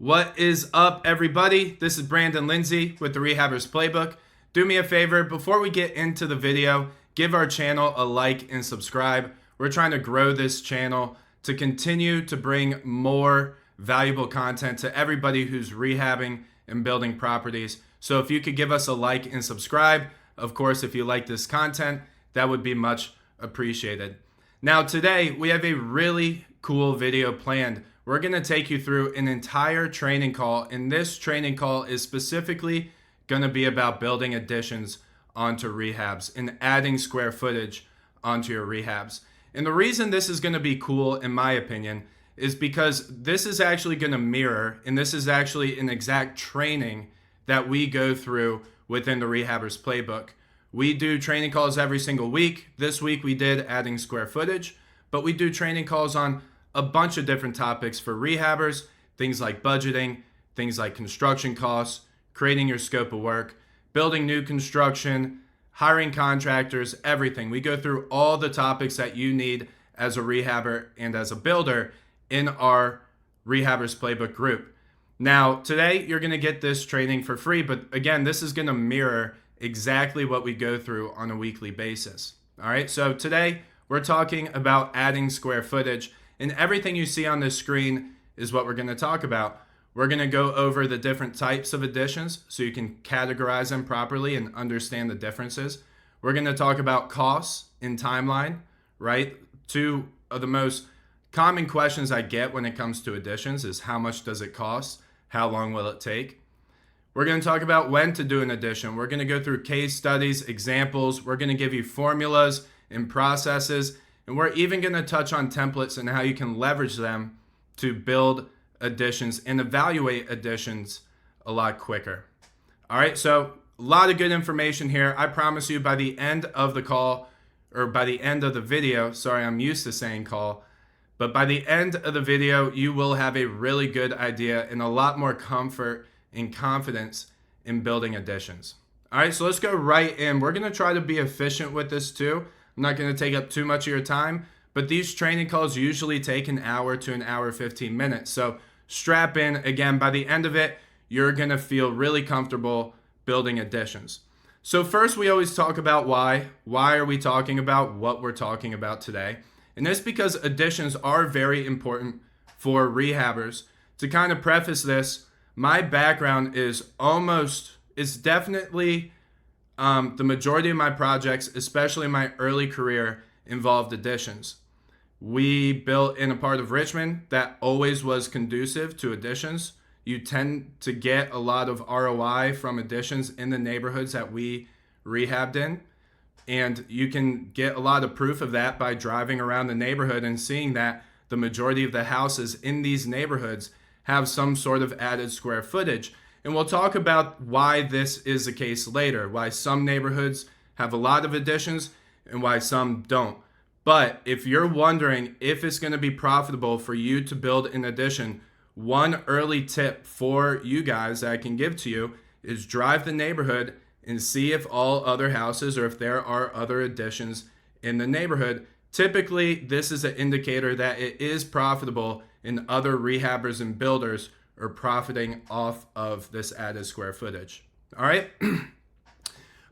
What is up, everybody? This is Brandon Lindsay with the Rehabbers Playbook. Do me a favor, before we get into the video, give our channel a like and subscribe. We're trying to grow this channel to continue to bring more valuable content to everybody who's rehabbing and building properties. So if you could give us a like and subscribe, of course, if you like this content, that would be much appreciated. Now today, we have a really cool video planned. We're going to take you through an entire training call, and this training call is specifically going to be about building additions onto rehabs and adding square footage onto your rehabs. And the reason this is going to be cool, in my opinion, is because this is actually going to mirror, and this is actually an exact training that we go through within the Rehabbers Playbook. We do training calls every single week. This week we did adding square footage, but we do training calls on a bunch of different topics for rehabbers, things like budgeting, things like construction costs, creating your scope of work, building new construction, hiring contractors, everything. We go through all the topics that you need as a rehabber and as a builder in our Rehabbers Playbook group. Now, today you're going to get this training for free, but again, this is going to mirror exactly what we go through on a weekly basis. All right, so today we're talking about adding square footage. And everything you see on this screen is what we're going to talk about. We're going to go over the different types of additions so you can categorize them properly and understand the differences. We're going to talk about costs and timeline, right? Two of the most common questions I get when it comes to additions is how much does it cost? How long will it take? We're going to talk about when to do an addition. We're going to go through case studies, examples. We're going to give you formulas and processes. And we're even going to touch on templates and how you can leverage them to build additions and evaluate additions a lot quicker. All right, so a lot of good information here. I promise you by the end of the call, or by the end of the video, sorry, I'm used to saying call, but by the end of the video, you will have a really good idea and a lot more comfort and confidence in building additions. All right, so let's go right in. We're going to try to be efficient with this too. I'm not going to take up too much of your time, but these training calls usually take an hour to an hour 15 minutes. So strap in. Again, by the end of it, you're going to feel really comfortable building additions. So first, we always talk about why. Why are we talking about what we're talking about today? And this because additions are very important for rehabbers. To kind of preface this, my background is definitely the majority of my projects, especially my early career, involved additions. We built in a part of Richmond that always was conducive to additions. You tend to get a lot of ROI from additions in the neighborhoods that we rehabbed in. And you can get a lot of proof of that by driving around the neighborhood and seeing that the majority of the houses in these neighborhoods have some sort of added square footage. And we'll talk about why this is the case later, why some neighborhoods have a lot of additions and why some don't. But if you're wondering if it's going to be profitable for you to build an addition, one early tip for you guys that I can give to you is drive the neighborhood and see if all other houses or if there are other additions in the neighborhood. Typically, this is an indicator that it is profitable and other rehabbers and builders are profiting off of this added square footage. All right.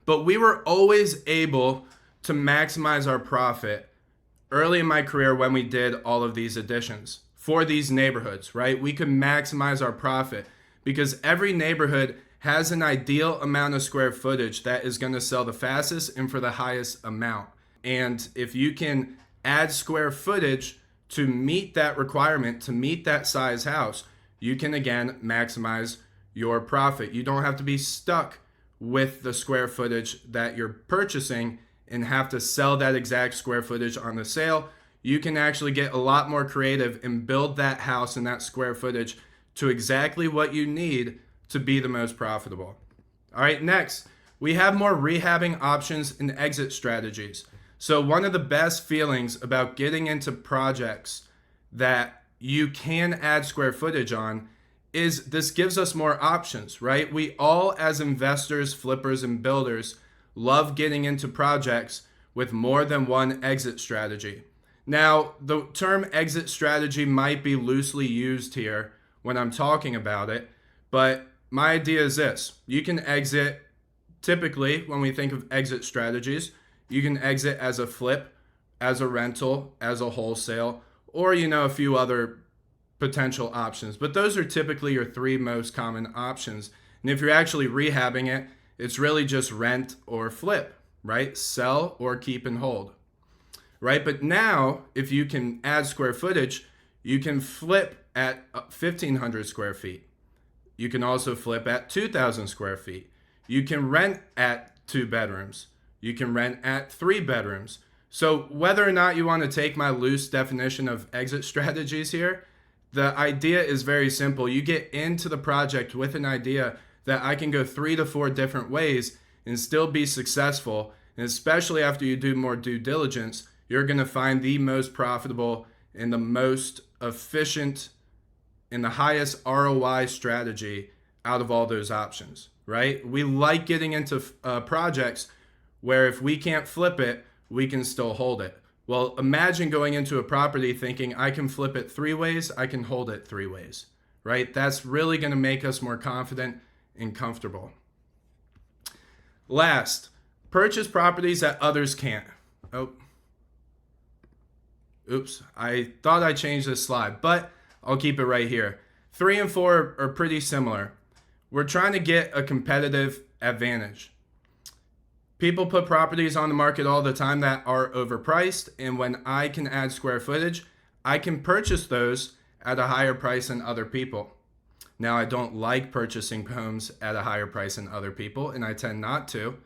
But we were always able to maximize our profit early in my career when we did all of these additions for these neighborhoods, right? We could maximize our profit because every neighborhood has an ideal amount of square footage that is going to sell the fastest and for the highest amount. And if you can add square footage to meet that requirement, to meet that size house, you can again maximize your profit. You don't have to be stuck with the square footage that you're purchasing and have to sell that exact square footage on the sale. You can actually get a lot more creative and build that house and that square footage to exactly what you need to be the most profitable. All right, next, we have more rehabbing options and exit strategies. So one of the best feelings about getting into projects that you can add square footage on is this gives us more options, right? We all, as investors, flippers, and builders, love getting into projects with more than one exit strategy. Now, the term exit strategy might be loosely used here when I'm talking about it. But my idea is this: you can exit, typically when we think of exit strategies, you can exit as a flip, as a rental, as a wholesale, or a few other potential options. But those are typically your three most common options. And if you're actually rehabbing it, it's really just rent or flip, right? Sell or keep and hold, right? But now, if you can add square footage, you can flip at 1,500 square feet. You can also flip at 2,000 square feet. You can rent at 2 bedrooms. You can rent at 3 bedrooms. So whether or not you want to take my loose definition of exit strategies here, the idea is very simple. You get into the project with an idea that I can go 3 to 4 different ways and still be successful. And especially after you do more due diligence, you're going to find the most profitable and the most efficient and the highest ROI strategy out of all those options, right? We like getting into projects where if we can't flip it, we can still hold it. Well, imagine going into a property thinking I can flip it 3 ways, I can hold it 3 ways, right? That's really going to make us more confident and comfortable. Last, purchase properties that others can't. Oops, I thought I changed this slide, but I'll keep it right here. 3 and 4 are pretty similar. We're trying to get a competitive advantage. People put properties on the market all the time that are overpriced, and when I can add square footage, I can purchase those at a higher price than other people. Now, I don't like purchasing homes at a higher price than other people, and I tend not to.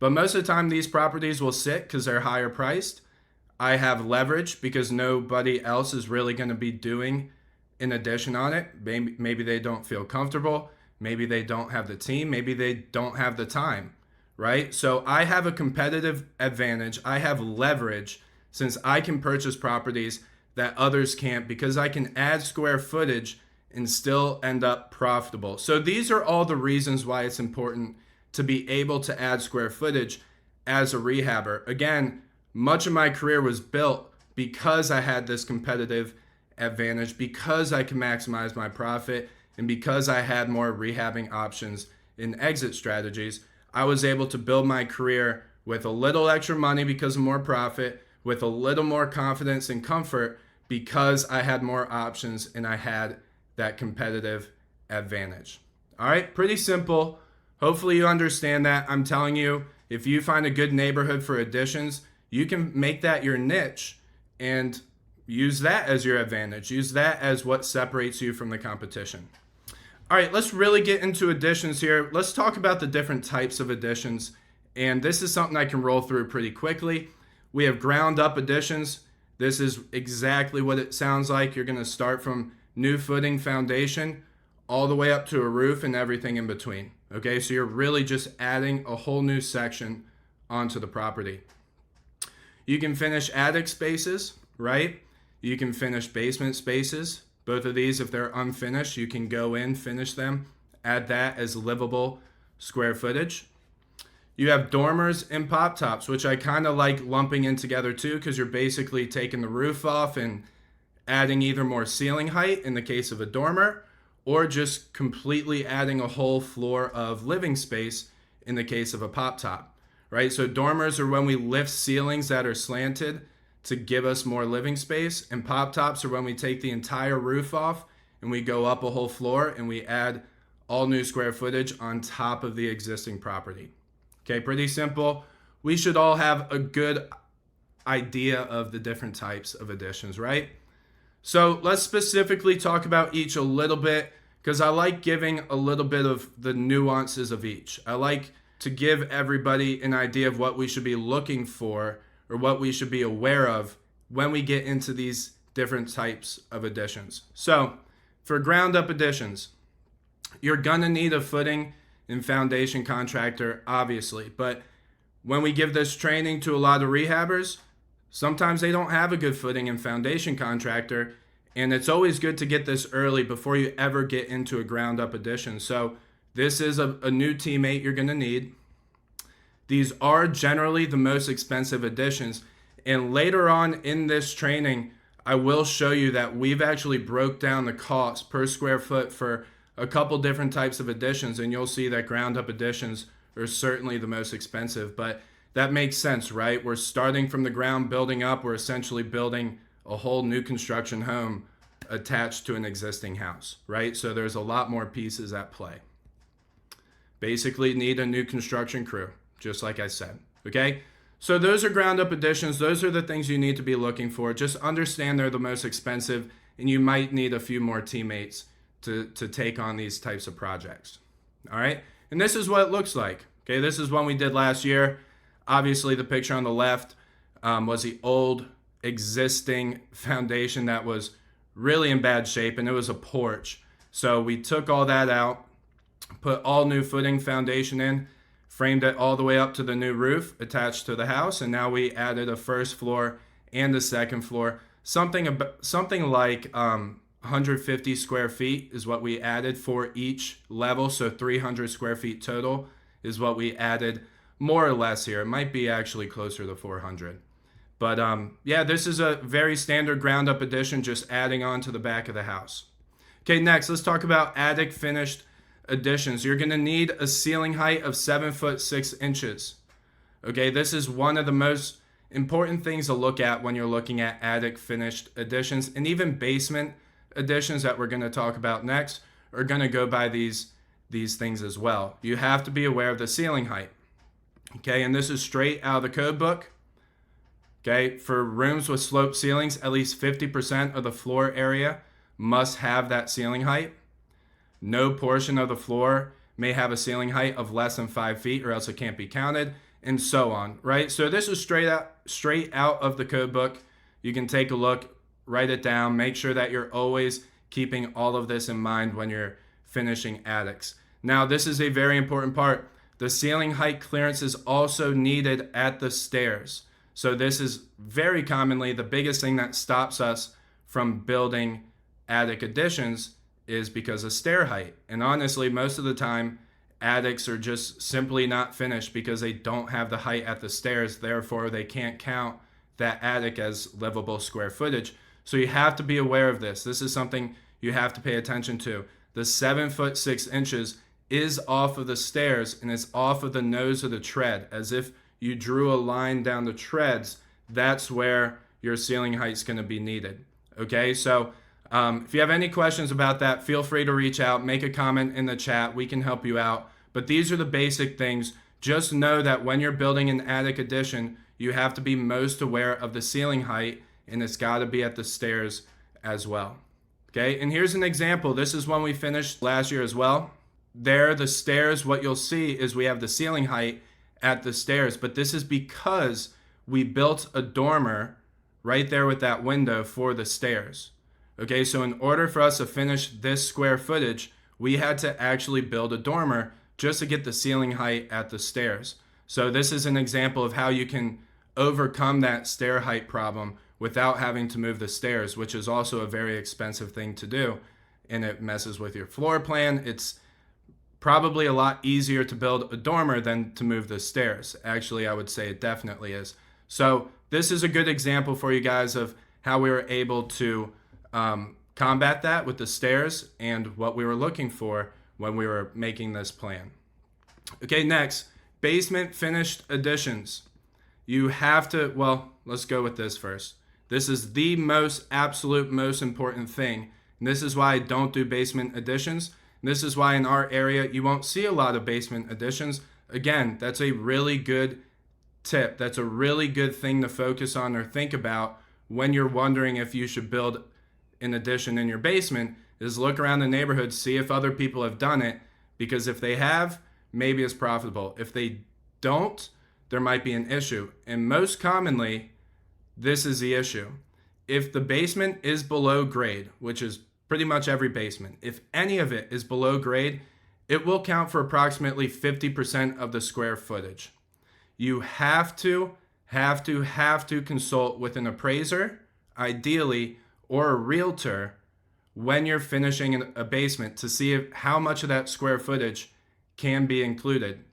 But most of the time, these properties will sit because they're higher priced. I have leverage because nobody else is really going to be doing an addition on it. Maybe they don't feel comfortable. Maybe they don't have the team. Maybe they don't have the time, right? So I have a competitive advantage. I have leverage since I can purchase properties that others can't because I can add square footage and still end up profitable. So these are all the reasons why it's important to be able to add square footage as a rehabber. Again, much of my career was built because I had this competitive advantage, because I can maximize my profit, and because I had more rehabbing options in exit strategies. I was able to build my career with a little extra money because of more profit, with a little more confidence and comfort because I had more options and I had that competitive advantage. All right, pretty simple. Hopefully you understand that. I'm telling you, if you find a good neighborhood for additions, you can make that your niche and use that as your advantage. Use that as what separates you from the competition. All right, let's really get into additions here. Let's talk about the different types of additions. And this is something I can roll through pretty quickly. We have ground up additions. This is exactly what it sounds like. You're going to start from new footing foundation all the way up to a roof and everything in between. Okay, so you're really just adding a whole new section onto the property. You can finish attic spaces, right? You can finish basement spaces. Both of these, if they're unfinished, you can go in, finish them, add that as livable square footage. You have dormers and pop tops, which I kind of like lumping in together too, because you're basically taking the roof off and adding either more ceiling height in the case of a dormer, or just completely adding a whole floor of living space in the case of a pop top, right? So dormers are when we lift ceilings that are slanted to give us more living space, and pop tops are when we take the entire roof off and we go up a whole floor and we add all new square footage on top of the existing property. Okay, pretty simple. We should all have a good idea of the different types of additions, right? So let's specifically talk about each a little bit, because I like giving a little bit of the nuances of each. I like to give everybody an idea of what we should be looking for or what we should be aware of when we get into these different types of additions. So for ground up additions, you're gonna need a footing and foundation contractor, obviously, but when we give this training to a lot of rehabbers, sometimes they don't have a good footing and foundation contractor, and it's always good to get this early before you ever get into a ground up addition. So this is a new teammate you're gonna need. These are generally the most expensive additions, and later on in this training, I will show you that we've actually broke down the cost per square foot for a couple different types of additions, and you'll see that ground up additions are certainly the most expensive, but that makes sense, right? We're starting from the ground, building up. We're essentially building a whole new construction home attached to an existing house, right? So there's a lot more pieces at play. Basically need a new construction crew, just like I said, okay? So those are ground up additions. Those are the things you need to be looking for. Just understand they're the most expensive, and you might need a few more teammates to take on these types of projects, all right? And this is what it looks like, okay? This is one we did last year. Obviously, the picture on the left was the old existing foundation that was really in bad shape, and it was a porch. So we took all that out, put all new footing foundation in, framed it all the way up to the new roof attached to the house, and now we added a first floor and a second floor. Something like 150 square feet is what we added for each level, so 300 square feet total is what we added, more or less here. It might be actually closer to 400. But yeah, this is a very standard ground up addition, just adding on to the back of the house. Okay, next, let's talk about attic finished additions. You're gonna need a ceiling height of 7 foot 6 inches. Okay, this is one of the most important things to look at when you're looking at attic finished additions, and even basement additions that we're gonna talk about next are gonna go by these things as well. You have to be aware of the ceiling height. Okay, and this is straight out of the code book. Okay, for rooms with sloped ceilings, at least 50% of the floor area must have that ceiling height. No portion of the floor may have a ceiling height of less than 5 feet, or else it can't be counted, and so on, right? So this is straight out of the code book. You can take a look, write it down, make sure that you're always keeping all of this in mind when you're finishing attics. Now, this is a very important part. The ceiling height clearance is also needed at the stairs. So this is very commonly the biggest thing that stops us from building attic additions is because of stair height. And honestly, most of the time, attics are just simply not finished because they don't have the height at the stairs. Therefore, they can't count that attic as livable square footage. So you have to be aware of this. This is something you have to pay attention to. The 7 foot 6 inches is off of the stairs, and it's off of the nose of the tread. As if you drew a line down the treads, that's where your ceiling height is going to be needed. Okay, so if you have any questions about that, feel free to reach out, make a comment in the chat. We can help you out. But these are the basic things. Just know that when you're building an attic addition, you have to be most aware of the ceiling height, and it's got to be at the stairs as well. Okay, and here's an example. This is one we finished last year as well. There, the stairs, what you'll see is we have the ceiling height at the stairs, but this is because we built a dormer right there with that window for the stairs. Okay, so in order for us to finish this square footage, we had to actually build a dormer just to get the ceiling height at the stairs. So this is an example of how you can overcome that stair height problem without having to move the stairs, which is also a very expensive thing to do, and it messes with your floor plan. It's probably a lot easier to build a dormer than to move the stairs. Actually, I would say it definitely is. So this is a good example for you guys of how we were able to combat that with the stairs and what we were looking for when we were making this plan. Okay, next, basement finished additions. You have to, well, let's go with this first. This is the absolute most important thing. And this is why I don't do basement additions. This is why in our area, you won't see a lot of basement additions. Again, that's a really good tip. That's a really good thing to focus on or think about when you're wondering if you should build an addition in your basement, is look around the neighborhood, see if other people have done it, because if they have, maybe it's profitable. If they don't, there might be an issue. And most commonly, this is the issue. If the basement is below grade, which is pretty much every basement, if any of it is below grade, it will count for approximately 50% of the square footage. You have to consult with an appraiser, ideally, or a realtor when you're finishing a basement to see how much of that square footage can be included.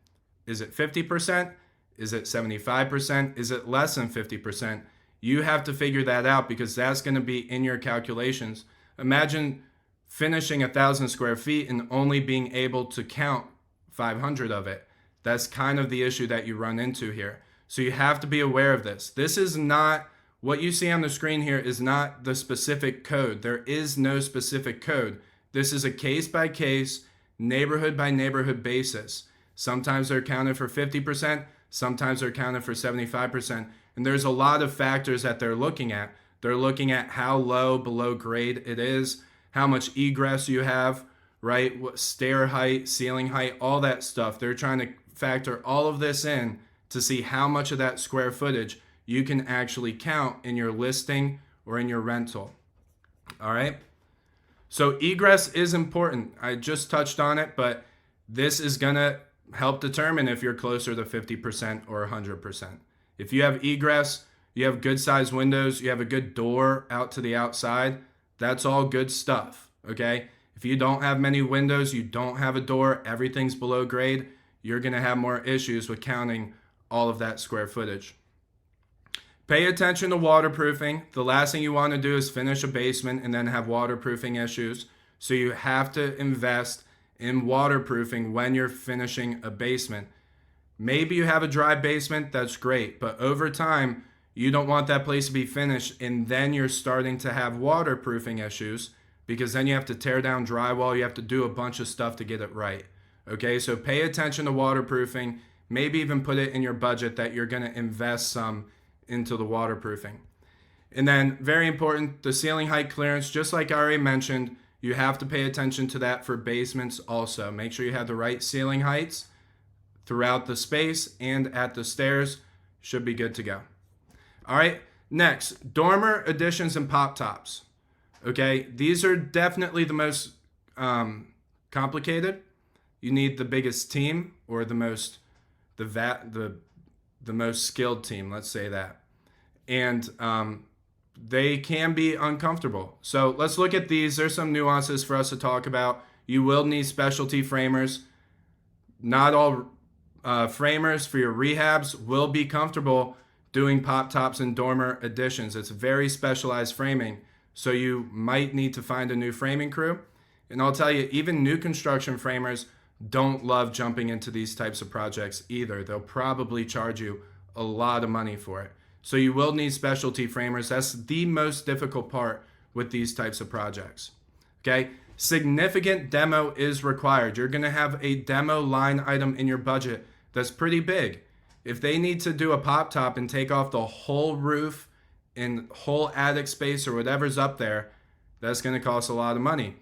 Is it 50%? Is it 75%? Is it less than 50%? You have to figure that out because that's going to be in your calculations. Imagine finishing 1,000 square feet and only being able to count 500 of it. That's kind of the issue that you run into here. So you have to be aware of this. This is not, what you see on the screen here is not the specific code. There is no specific code. This is a case by case, neighborhood by neighborhood basis. Sometimes they're counted for 50%, sometimes they're counted for 75%. And there's a lot of factors that they're looking at. They're looking at how low below grade it is, how much egress you have, right? What stair height, ceiling height, all that stuff. They're trying to factor all of this in to see how much of that square footage you can actually count in your listing or in your rental. All right. So egress is important. I just touched on it, but this is going to help determine if you're closer to 50% or 100%. If you have egress, you have good sized windows, you have a good door out to the outside, that's all good stuff, okay? If you don't have many windows, you don't have a door, everything's below grade, you're gonna have more issues with counting all of that square footage. Pay attention to waterproofing. The last thing you wanna do is finish a basement and then have waterproofing issues. So you have to invest in waterproofing when you're finishing a basement. Maybe you have a dry basement, that's great, but over time, you don't want that place to be finished and then you're starting to have waterproofing issues because then you have to tear down drywall, you have to do a bunch of stuff to get it right. Okay, so pay attention to waterproofing, maybe even put it in your budget that you're gonna invest some into the waterproofing. And then, very important, the ceiling height clearance, just like I already mentioned, you have to pay attention to that for basements also. Make sure you have the right ceiling heights throughout the space and at the stairs. Should be good to go. All right, next, dormer additions and pop tops. Okay, these are definitely the most complicated. You need the biggest team or the most skilled team, let's say that. And they can be uncomfortable. So let's look at these. There's some nuances for us to talk about. You will need specialty framers. Not all framers for your rehabs will be comfortable doing pop tops and dormer additions. It's very specialized framing, so you might need to find a new framing crew. And I'll tell you, even new construction framers don't love jumping into these types of projects either. They'll probably charge you a lot of money for it. So you will need specialty framers. That's the most difficult part with these types of projects. Okay, significant demo is required. You're gonna have a demo line item in your budget that's pretty big. If they need to do a pop top and take off the whole roof and whole attic space or whatever's up there, that's gonna cost a lot of money.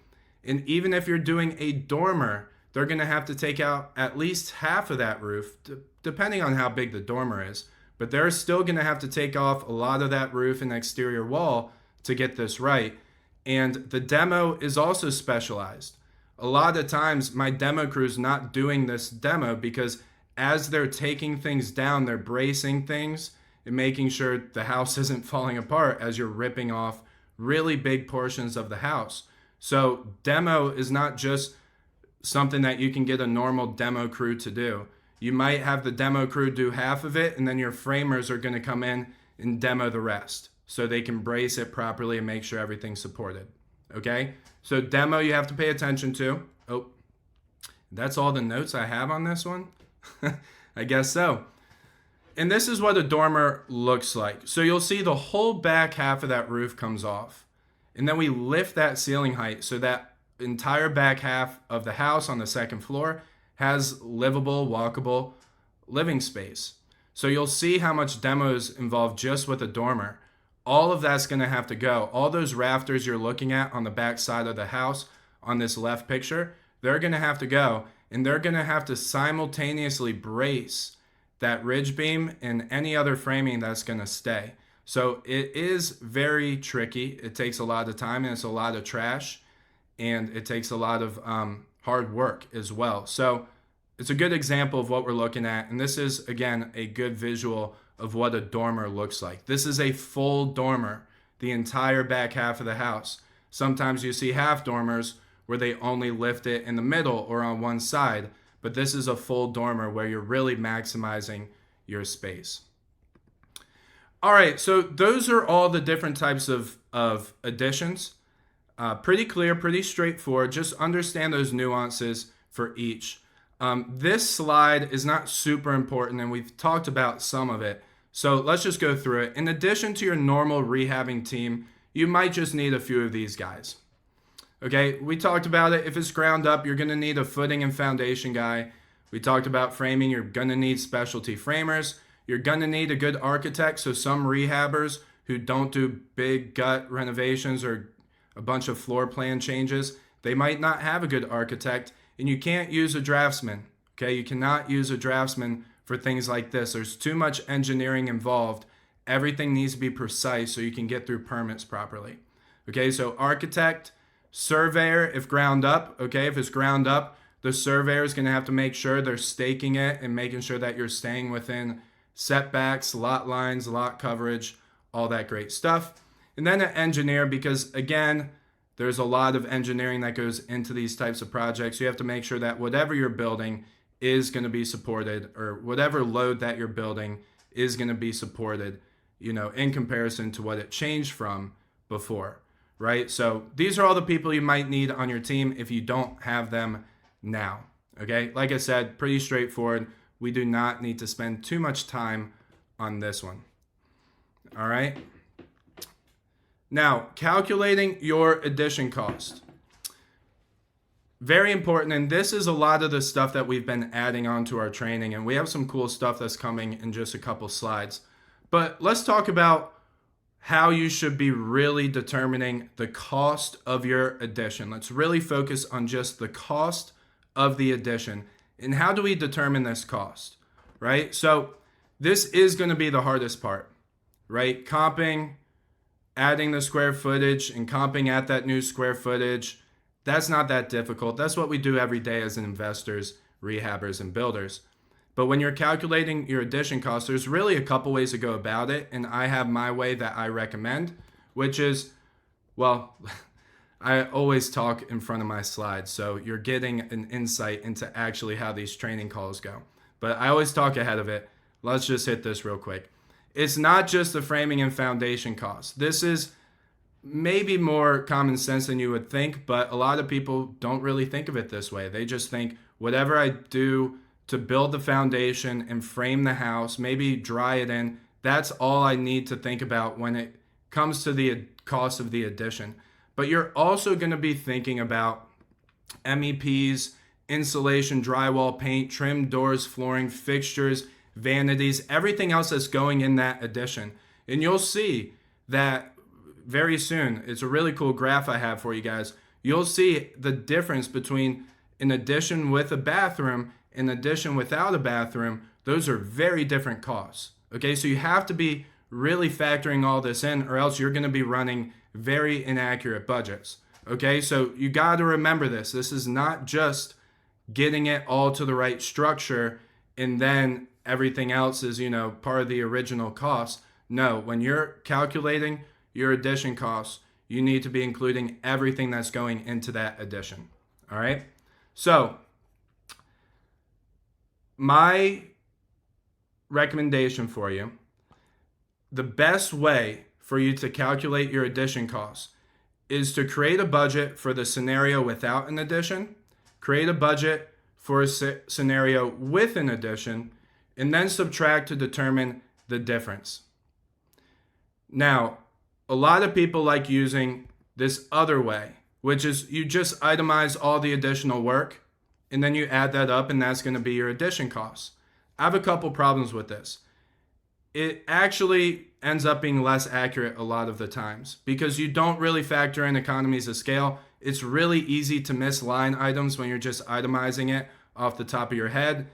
And even if you're doing a dormer, they're gonna have to take out at least half of that roof, depending on how big the dormer is. But they're still gonna have to take off a lot of that roof and exterior wall to get this right. And the demo is also specialized. A lot of times my demo crew's not doing this demo because as they're taking things down, they're bracing things and making sure the house isn't falling apart as you're ripping off really big portions of the house. So demo is not just something that you can get a normal demo crew to do. You might have the demo crew do half of it, and then your framers are going to come in and demo the rest so they can brace it properly and make sure everything's supported. Okay? So demo you have to pay attention to. Oh, that's all the notes I have on this one? I guess so. And this is what a dormer looks like. So you'll see the whole back half of that roof comes off. And then we lift that ceiling height so that entire back half of the house on the second floor has livable, walkable living space. So you'll see how much demos involved just with a dormer. All of that's gonna have to go. All those rafters you're looking at on the back side of the house on this left picture, they're gonna have to go, and they're gonna have to simultaneously brace that ridge beam and any other framing that's gonna stay. So it is very tricky. It takes a lot of time and it's a lot of trash, and it takes a lot of hard work as well. So it's a good example of what we're looking at. And this is, again, a good visual of what a dormer looks like. This is a full dormer, the entire back half of the house. Sometimes you see half dormers where they only lift it in the middle or on one side, but this is a full dormer where you're really maximizing your space. All right, so those are all the different types of additions. Pretty clear, pretty straightforward. Just understand those nuances for each. This slide is not super important, and we've talked about some of it. So let's just go through it. In addition to your normal rehabbing team, you might just need a few of these guys. Okay, we talked about it. If it's ground up, you're going to need a footing and foundation guy. We talked about framing. You're going to need specialty framers. You're going to need a good architect. So some rehabbers who don't do big gut renovations or a bunch of floor plan changes, they might not have a good architect. And you can't use a draftsman. Okay, you cannot use a draftsman for things like this. There's too much engineering involved. Everything needs to be precise so you can get through permits properly. Okay, so architect, surveyor, if ground up, okay, if it's ground up, the surveyor is going to have to make sure they're staking it and making sure that you're staying within setbacks, lot lines, lot coverage, all that great stuff. And then an engineer, because again, there's a lot of engineering that goes into these types of projects. You have to make sure that whatever you're building is going to be supported, or whatever load that you're building is going to be supported, you know, in comparison to what it changed from before, right? So these are all the people you might need on your team if you don't have them now, okay? Like I said, pretty straightforward. We do not need to spend too much time on this one, all right? Now, calculating your addition cost. Very important, and this is a lot of the stuff that we've been adding on to our training, and we have some cool stuff that's coming in just a couple slides. But let's talk about how you should be really determining the cost of your addition. Let's really focus on just the cost of the addition. And how do we determine this cost, right? So this is going to be the hardest part, right? Comping, adding the square footage and comping at that new square footage. That's not that difficult. That's what we do every day as investors, rehabbers, and builders. But when you're calculating your addition costs, there's really a couple ways to go about it. And I have my way that I recommend, which is, well, I always talk in front of my slides. So you're getting an insight into actually how these training calls go. But I always talk ahead of it. Let's just hit this real quick. It's not just the framing and foundation costs. This is maybe more common sense than you would think, but a lot of people don't really think of it this way. They just think whatever I do to build the foundation and frame the house, maybe dry it in, that's all I need to think about when it comes to the cost of the addition. But you're also going to be thinking about MEPs, insulation, drywall, paint, trim doors, flooring, fixtures, vanities, everything else that's going in that addition. And you'll see that very soon. It's a really cool graph I have for you guys. You'll see the difference between an addition with a bathroom and an addition without a bathroom. Those are very different costs. Okay, so you have to be really factoring all this in, or else you're going to be running very inaccurate budgets. Okay, so you got to remember this. This is not just getting it all to the right structure and then everything else is, you know, part of the original cost. No, when you're calculating your addition costs, you need to be including everything that's going into that addition. All right. So my recommendation for you, the best way for you to calculate your addition costs is to create a budget for the scenario without an addition, create a budget for a scenario with an addition, and then subtract to determine the difference. Now, a lot of people like using this other way, which is you just itemize all the additional work and then you add that up and that's going to be your addition costs. I have a couple problems with this. It actually ends up being less accurate a lot of the times because you don't really factor in economies of scale. It's really easy to miss line items when you're just itemizing it off the top of your head.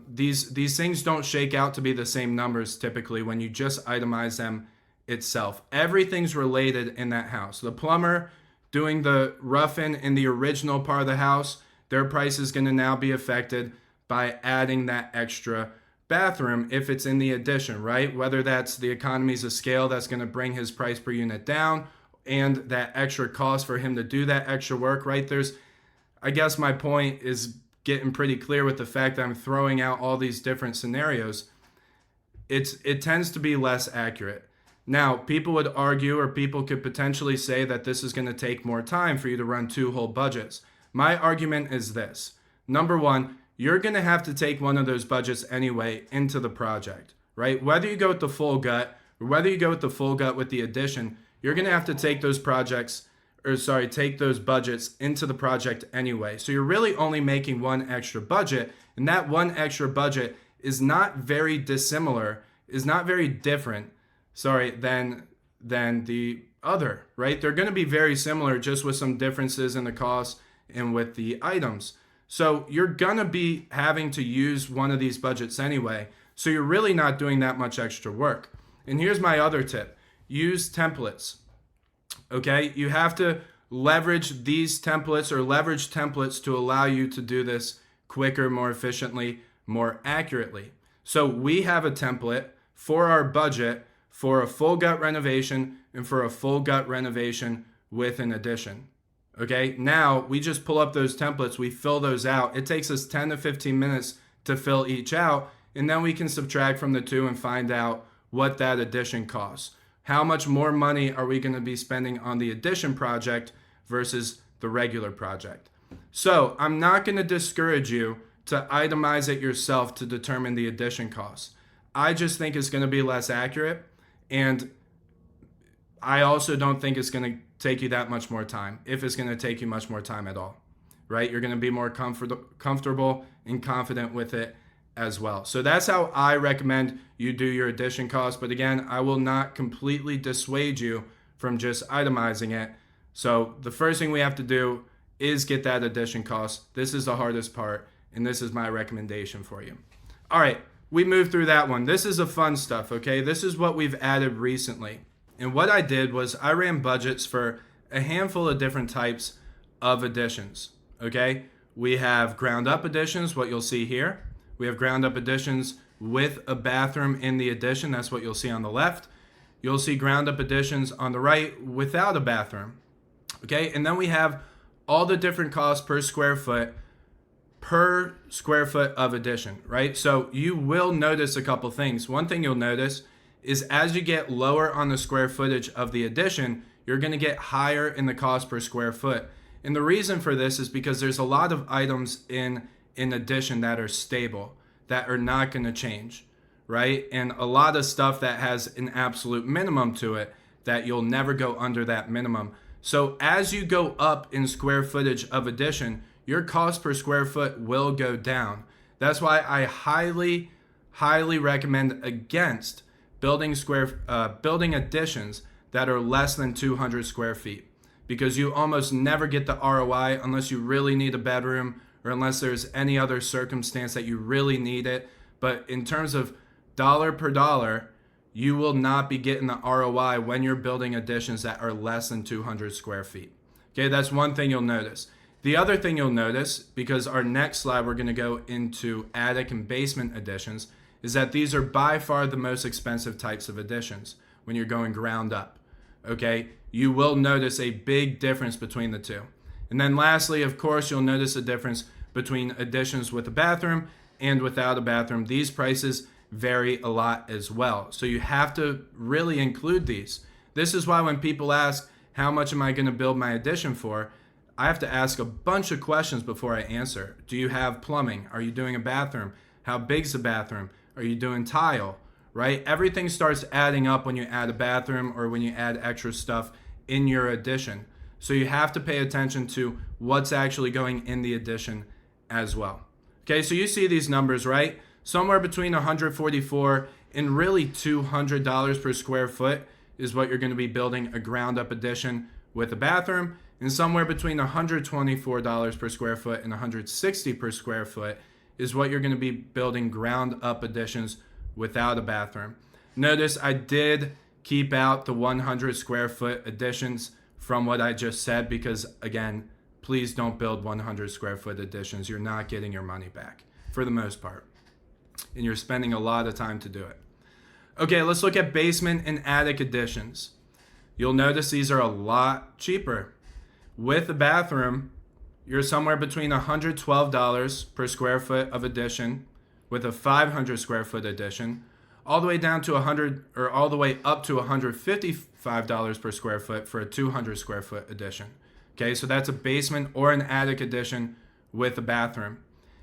These things don't shake out to be the same numbers typically when you just itemize them itself. Everything's related in that house. The plumber doing the rough-in in the original part of the house, their price is going to now be affected by adding that extra bathroom if it's in the addition, right? Whether that's the economies of scale that's going to bring his price per unit down and that extra cost for him to do that extra work, right? I guess my point is getting pretty clear with the fact that I'm throwing out all these different scenarios. it tends to be less accurate. Now, people would argue, or people could potentially say that this is going to take more time for you to run 2 whole budgets. My argument is this. Number one, you're going to have to take one of those budgets anyway into the project, right? Whether you go with the full gut or whether you go with the full gut with the addition, you're going to have to take those take those budgets into the project anyway. So you're really only making one extra budget, and that one extra budget is not very dissimilar, is not very different, than the other, right? They're going to be very similar, just with some differences in the cost and with the items. So you're going to be having to use one of these budgets anyway. So you're really not doing that much extra work. And here's my other tip. Use templates. Okay? You have to leverage these templates, or leverage templates to allow you to do this quicker, more efficiently, more accurately. So we have a template for our budget for a full gut renovation and for a full gut renovation with an addition. Okay, now we just pull up those templates, we fill those out. It takes us 10 to 15 minutes to fill each out, and then we can subtract from the two and find out what that addition costs. How much more money are we going to be spending on the addition project versus the regular project? So I'm not going to discourage you to itemize it yourself to determine the addition costs. I just think it's going to be less accurate, and I also don't think it's going to take you that much more time, if it's going to take you much more time at all, right? You're going to be more comfortable and confident with it as well. So that's how I recommend you do your addition costs. But again, I will not completely dissuade you from just itemizing it. So the first thing we have to do is get that addition cost. This is the hardest part, and this is my recommendation for you. All right, we moved through that one. This is the fun stuff, okay? This is what we've added recently. And what I did was I ran budgets for a handful of different types of additions, okay? We have ground up additions, what you'll see here. We have ground up additions with a bathroom in the addition. That's what you'll see on the left. You'll see ground up additions on the right without a bathroom, okay? And then we have all the different costs per square foot of addition, right? So you will notice a couple things. One thing you'll notice is as you get lower on the square footage of the addition, you're going to get higher in the cost per square foot. And the reason for this is because there's a lot of items in addition that are stable, that are not going to change, right? And a lot of stuff that has an absolute minimum to it, that you'll never go under that minimum. So as you go up in square footage of addition, your cost per square foot will go down. That's why I highly, highly recommend against building additions that are less than 200 square feet, because you almost never get the ROI unless you really need a bedroom, or unless there's any other circumstance that you really need it. But in terms of dollar per dollar, you will not be getting the ROI when you're building additions that are less than 200 square feet. Okay, that's one thing you'll notice. The other thing you'll notice, because our next slide we're going to go into attic and basement additions, is that these are by far the most expensive types of additions when you're going ground up. Okay, you will notice a big difference between the two. And then lastly, of course, you'll notice a difference between additions with a bathroom and without a bathroom. These prices vary a lot as well. So you have to really include these. This is why when people ask, how much am I going to build my addition for? I have to ask a bunch of questions before I answer. Do you have plumbing? Are you doing a bathroom? How big's the bathroom? Are you doing tile? Right? Everything starts adding up when you add a bathroom or when you add extra stuff in your addition. So you have to pay attention to what's actually going in the addition as well. Okay, so you see these numbers, right? Somewhere between $144 and really $200 per square foot is what you're going to be building a ground up addition with a bathroom, and somewhere between $124 per square foot and $160 per square foot is what you're going to be building ground up additions without a bathroom. Notice I did keep out the 100 square foot additions from what I just said, because again, please don't build 100 square foot additions. You're not getting your money back for the most part, and you're spending a lot of time to do it. Okay, let's look at basement and attic additions. You'll notice these are a lot cheaper. With a bathroom, you're somewhere between $112 per square foot of addition with a 500 square foot addition, all the way down to 100 or all the way up to $155 per square foot for a 200 square foot addition. Okay, so that's a basement or an attic addition with a bathroom.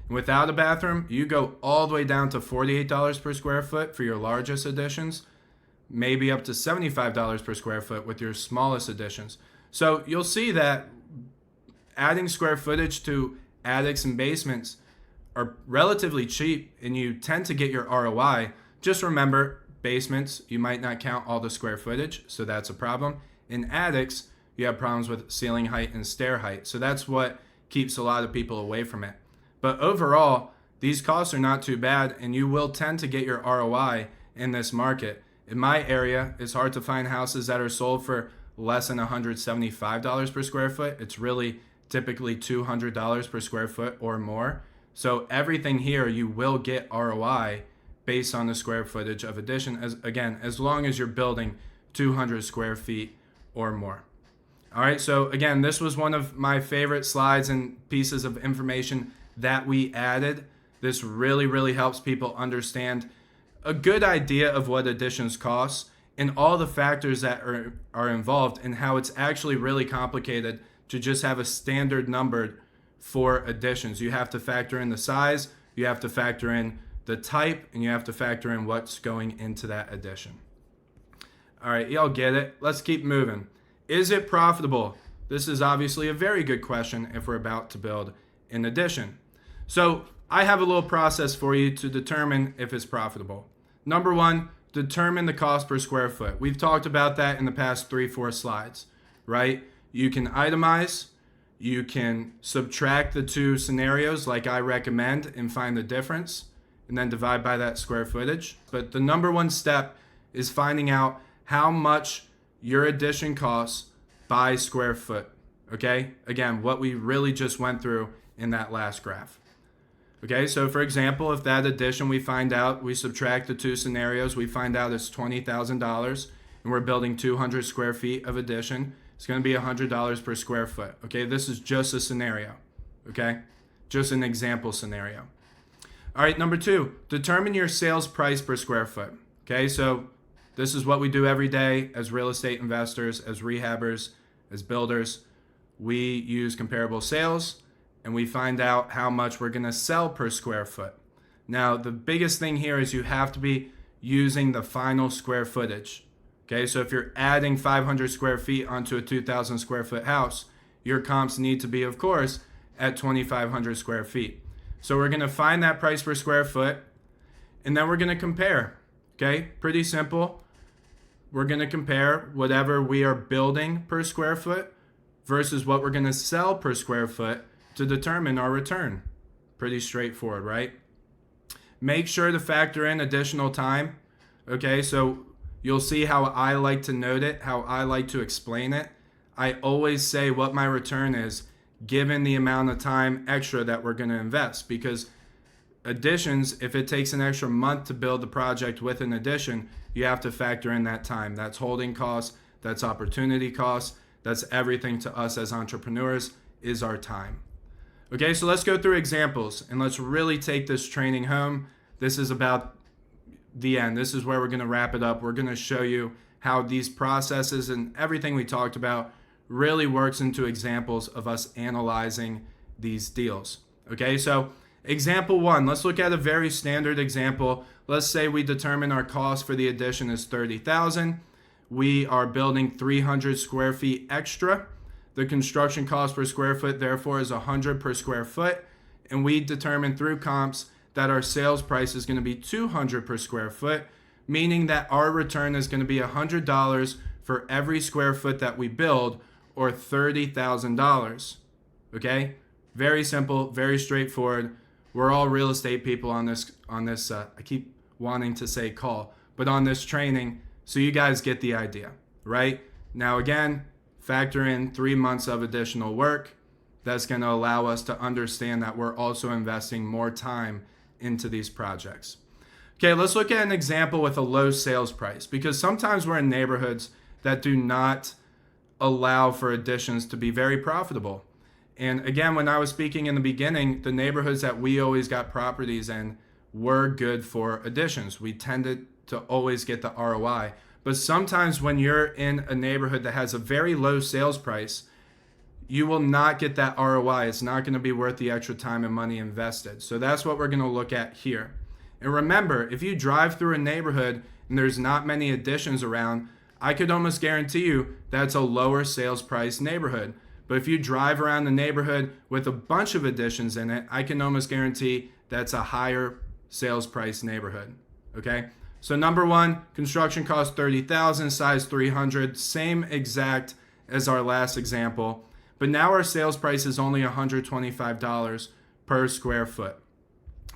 And without a bathroom, you go all the way down to $48 per square foot for your largest additions, maybe up to $75 per square foot with your smallest additions. So you'll see that adding square footage to attics and basements are relatively cheap, and you tend to get your ROI. Just remember, basements, you might not count all the square footage, so that's a problem. In attics, you have problems with ceiling height and stair height, so that's what keeps a lot of people away from it. But overall, these costs are not too bad, and you will tend to get your ROI in this market. In my area, it's hard to find houses that are sold for less than $175 per square foot. It's really typically $200 per square foot or more. So everything here, you will get ROI based on the square footage of addition, as long as you're building 200 square feet or more. All right, so again, this was one of my favorite slides and pieces of information that we added. This really helps people understand a good idea of what additions cost and all the factors that are involved, and how it's actually really complicated to just have a standard number for additions. You have to factor in the size, you have to factor in the type, and you have to factor in what's going into that addition. All right, y'all get it. Let's keep moving. Is it profitable? This is obviously a very good question if we're about to build an addition. So I have a little process for you to determine if it's profitable. Number one, determine the cost per square foot. We've talked about that in the past 3-4 slides, right? You can itemize, you can subtract the two scenarios like I recommend and find the difference, and then divide by that square footage. But the number one step is finding out how much your addition costs by square foot, okay? Again, what we really just went through in that last graph. Okay, so for example, if that addition we subtract the two scenarios, we find out it's $20,000 and we're building 200 square feet of addition, it's going to be $100 per square foot. Okay, this is just a scenario, okay? Just an example scenario. All right, number two, determine your sales price per square foot. Okay, so this is what we do every day as real estate investors, as rehabbers, as builders. We use comparable sales and we find out how much we're going to sell per square foot. Now, the biggest thing here is you have to be using the final square footage. Okay, so if you're adding 500 square feet onto a 2,000 square foot house, your comps need to be, of course, at 2,500 square feet. So we're going to find that price per square foot, and then we're going to compare. Okay, pretty simple. We're going to compare whatever we are building per square foot versus what we're going to sell per square foot to determine our return. Pretty straightforward, right? Make sure to factor in additional time. Okay, so you'll see how I like to note it, how I like to explain it. I always say what my return is given the amount of time extra that we're going to invest, because additions, if it takes an extra month to build the project with an addition, you have to factor in that time. That's holding costs, that's opportunity costs, that's everything to us as entrepreneurs is our time. Okay, so let's go through examples and let's really take this training home. This is about the end. This is where we're going to wrap it up. We're going to show you how these processes and everything we talked about really works into examples of us analyzing these deals. Okay, so example one, let's look at a very standard example. Let's say we determine our cost for the addition is $30,000. We are building 300 square feet extra. The construction cost per square foot, therefore, is $100 per square foot. And we determine through comps that our sales price is going to be $200 per square foot, meaning that our return is going to be $100 for every square foot that we build, or $30,000. Okay? Very simple, very straightforward. We're all real estate people on this. I keep wanting to say call, but on this training, so you guys get the idea, right? Now again, factor in 3 months of additional work. That's going to allow us to understand that we're also investing more time into these projects. Okay, let's look at an example with a low sales price, because sometimes we're in neighborhoods that do not allow for additions to be very profitable. And again, when I was speaking in the beginning, the neighborhoods that we always got properties in were good for additions. We tended to always get the ROI. But sometimes when you're in a neighborhood that has a very low sales price, you will not get that ROI. It's not going to be worth the extra time and money invested. So that's what we're going to look at here. And remember, if you drive through a neighborhood and there's not many additions around, I could almost guarantee you that's a lower sales price neighborhood. But if you drive around the neighborhood with a bunch of additions in it, I can almost guarantee that's a higher sales price neighborhood. Okay? So number one, construction cost $30,000, size 300, same exact as our last example. But now our sales price is only $125 per square foot.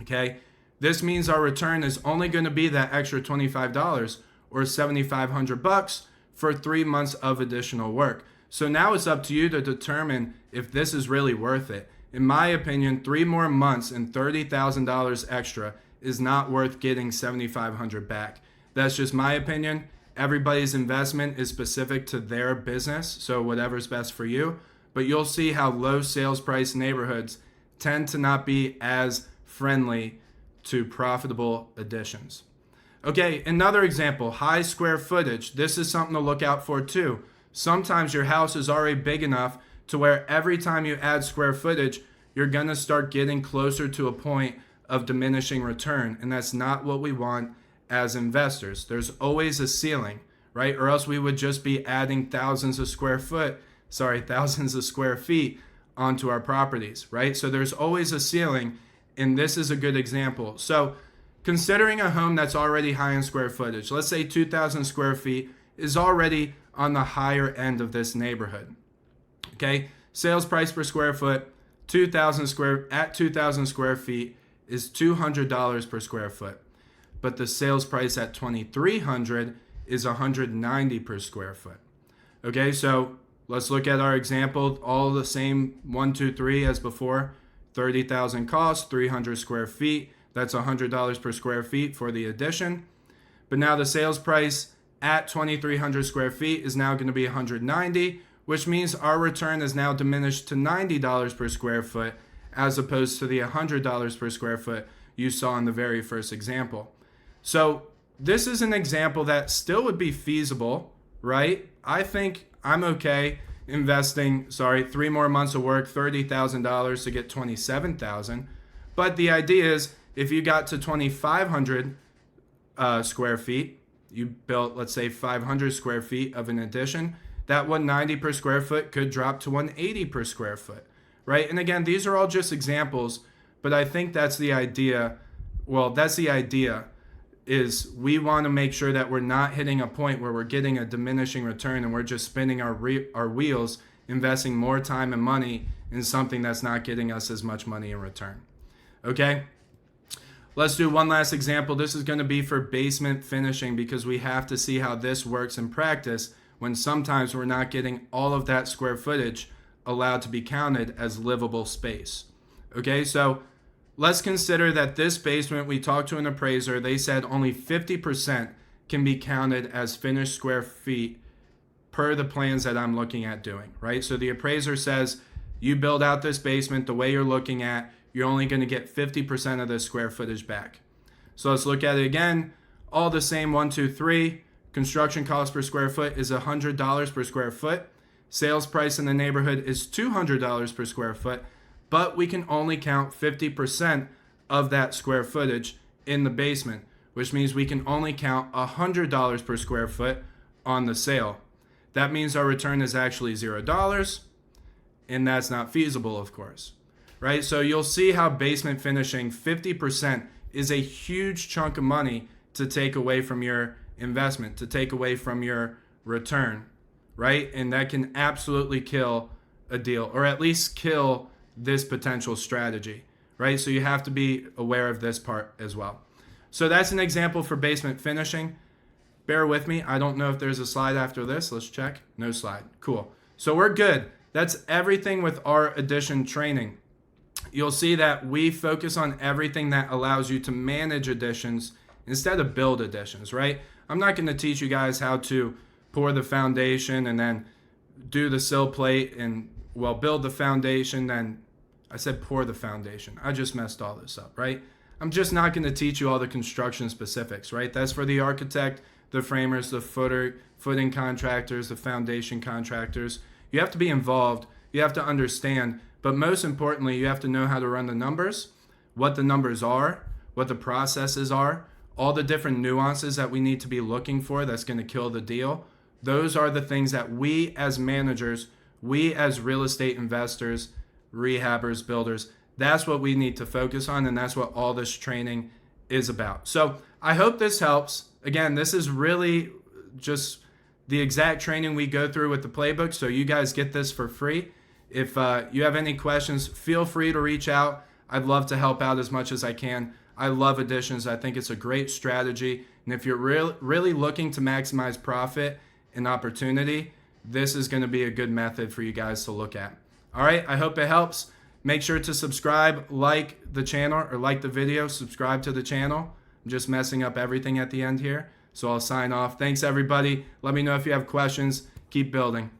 Okay? This means our return is only going to be that extra $25 or $7,500 for 3 months of additional work. So now it's up to you to determine if this is really worth it. In my opinion, 3 more months and $30,000 extra is not worth getting $7,500 back. That's just my opinion. Everybody's investment is specific to their business, so whatever's best for you. But you'll see how low sales price neighborhoods tend to not be as friendly to profitable additions. Okay, another example, high square footage. This is something to look out for too. Sometimes your house is already big enough to where every time you add square footage, you're going to start getting closer to a point of diminishing return. And that's not what we want as investors. There's always a ceiling, right? Or else we would just be adding thousands of square feet onto our properties, right? So there's always a ceiling, and this is a good example. So considering a home that's already high in square footage, let's say 2,000 square feet is already on the higher end of this neighborhood. Okay, sales price per square foot, 2,000 square feet is $200 per square foot, but the sales price at 2,300 is $190 per square foot. Okay, so let's look at our example. All the same 1, 2, 3 as before. 30,000 cost, 300 square feet. That's $100 per square feet for the addition. But now the sales price at 2,300 square feet is now going to be $190, which means our return is now diminished to $90 per square foot as opposed to the $100 per square foot you saw in the very first example. So this is an example that still would be feasible, right? I think I'm okay investing, 3 more months of work, $30,000 to get $27,000. But the idea is if you got to 2,500 square feet, you built, let's say, 500 square feet of an addition, that 190 per square foot could drop to 180 per square foot, right? And again, these are all just examples, but I think that's the idea. Well, that's the idea, is we want to make sure that we're not hitting a point where we're getting a diminishing return and we're just spinning our wheels, investing more time and money in something that's not getting us as much money in return. Okay? Let's do one last example. This is going to be for basement finishing because we have to see how this works in practice when sometimes we're not getting all of that square footage allowed to be counted as livable space. Okay, so let's consider that this basement, we talked to an appraiser, they said only 50% can be counted as finished square feet per the plans that I'm looking at doing, right? So the appraiser says you build out this basement the way you're looking at, you're only going to get 50% of the square footage back. So let's look at it again. All the same, 1, 2, 3. Construction cost per square foot is $100 per square foot. Sales price in the neighborhood is $200 per square foot, but we can only count 50% of that square footage in the basement, which means we can only count $100 per square foot on the sale. That means our return is actually $0, and that's not feasible, of course. Right? So you'll see how basement finishing 50% is a huge chunk of money to take away from your investment, to take away from your return, right? And that can absolutely kill a deal, or at least kill this potential strategy, right? So you have to be aware of this part as well. So that's an example for basement finishing. Bear with me. I don't know if there's a slide after this. Let's check. No slide. Cool. So we're good. That's everything with our addition training. You'll see that we focus on everything that allows you to manage additions instead of build additions, right? I'm not going to teach you guys how to pour the foundation and then do the sill plate and, build the foundation. Then I said pour the foundation. I just messed all this up, right? I'm just not going to teach you all the construction specifics, right? That's for the architect, the framers, the footing contractors, the foundation contractors. You have to be involved. You have to understand. But most importantly, you have to know how to run the numbers, what the numbers are, what the processes are, all the different nuances that we need to be looking for that's going to kill the deal. Those are the things that we as managers, we as real estate investors, rehabbers, builders, that's what we need to focus on, and that's what all this training is about. So I hope this helps. Again, this is really just the exact training we go through with the playbook, so you guys get this for free. If you have any questions, feel free to reach out. I'd love to help out as much as I can. I love additions. I think it's a great strategy. And if you're really looking to maximize profit and opportunity, this is going to be a good method for you guys to look at. All right, I hope it helps. Make sure to subscribe, like the channel, or like the video, subscribe to the channel. I'm just messing up everything at the end here, so I'll sign off. Thanks, everybody. Let me know if you have questions. Keep building.